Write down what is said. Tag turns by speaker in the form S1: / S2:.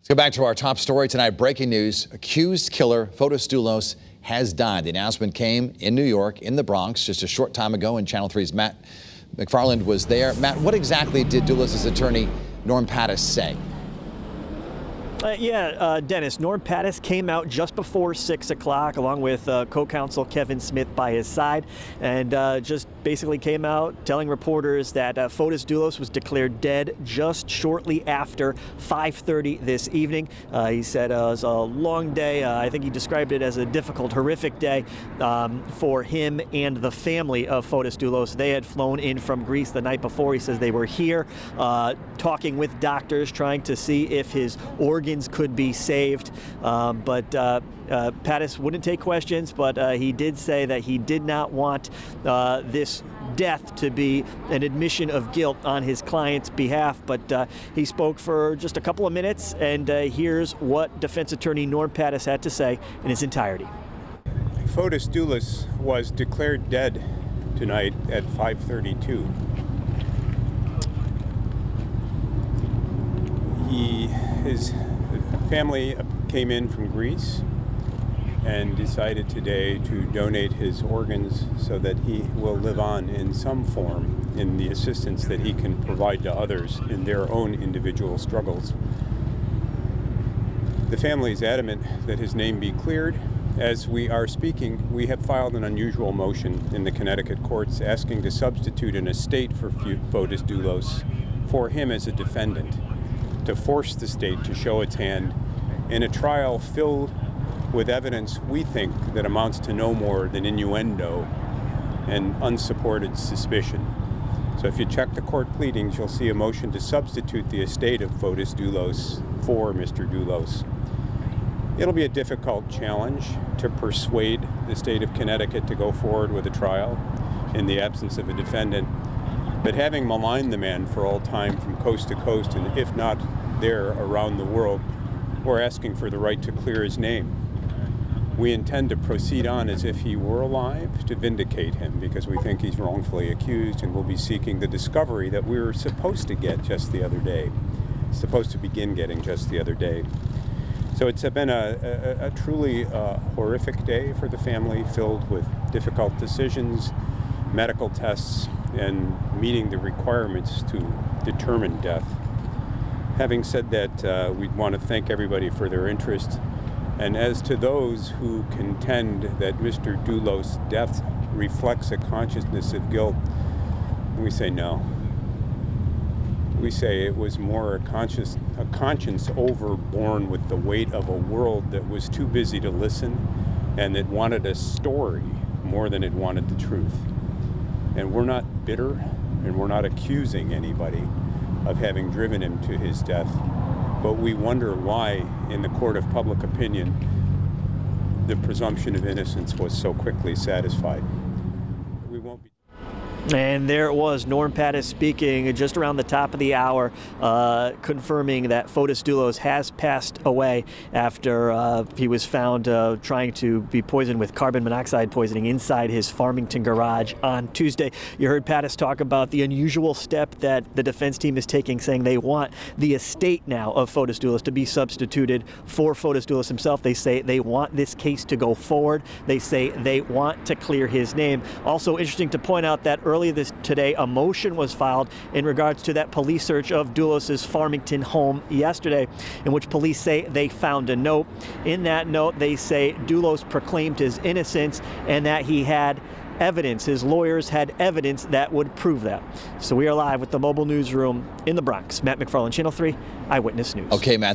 S1: Let's go back to our top story tonight. Breaking news. Accused killer Fotis Dulos has died. The announcement came in New York, in the Bronx, just a short time ago, and Channel 3's Matt McFarland was there. Matt, what exactly did Dulos' attorney, Norm Pattis, say?
S2: Dennis, Norm Pattis came out just before 6 o'clock along with co-counsel Kevin Smith by his side, and just basically came out telling reporters that Fotis Dulos was declared dead just shortly after 5:30 this evening. He said it was a long day. I think he described it as a difficult, horrific day for him and the family of Fotis Dulos. They had flown in from Greece the night before. He says they were here talking with doctors, trying to see if his organs could be saved, but Pattis wouldn't take questions, but he did say that he did not want this death to be an admission of guilt on his client's behalf, but he spoke for just a couple of minutes, and here's what defense attorney Norm Pattis had to say in its entirety.
S3: Fotis Dulos was declared dead tonight at 5:32. His family came in from Greece and decided today to donate his organs so that he will live on in some form in the assistance that he can provide to others in their own individual struggles. The family is adamant that his name be cleared. As we are speaking, we have filed an unusual motion in the Connecticut courts asking to substitute an estate for Fotis Dulos for him as a defendant, to force the state to show its hand in a trial filled with evidence we think that amounts to no more than innuendo and unsupported suspicion. So if you check the court pleadings, you'll see a motion to substitute the estate of Fotis Dulos for Mr. Dulos. It'll be a difficult challenge to persuade the state of Connecticut to go forward with a trial in the absence of a defendant. But having maligned the man for all time from coast to coast, and if not there, around the world, we're asking for the right to clear his name. We intend to proceed on as if he were alive to vindicate him, because we think he's wrongfully accused, and we'll be seeking the discovery that we were supposed to get just the other day, supposed to begin getting just the other day. So it's been a truly horrific day for the family, filled with difficult decisions, medical tests, and meeting the requirements to determine death. Having said that, we want to thank everybody for their interest. And as to those who contend that Mr. Dulos' death reflects a consciousness of guilt, we say no. We say it was more a conscience overborne with the weight of a world that was too busy to listen and that wanted a story more than it wanted the truth. And we're not bitter, and we're not accusing anybody of having driven him to his death, but we wonder why, in the court of public opinion, the presumption of innocence was so quickly satisfied. We won't be.
S2: And there it was, Norm Pattis speaking just around the top of the hour, confirming that Fotis Dulos has passed away after he was found trying to be poisoned with carbon monoxide poisoning inside his Farmington garage on Tuesday. You heard Pattis talk about the unusual step that the defense team is taking, saying they want the estate now of Fotis Dulos to be substituted for Fotis Dulos himself. They say they want this case to go forward. They say they want to clear his name. Also interesting to point out that earlier today, a motion was filed in regards to that police search of Dulos' Farmington home yesterday, in which police say they found a note. In that note, they say Dulos proclaimed his innocence and that he had evidence. His lawyers had evidence that would prove that. So we are live with the mobile newsroom in the Bronx. Matt McFarland, Channel 3 Eyewitness News.
S1: Okay, Matt.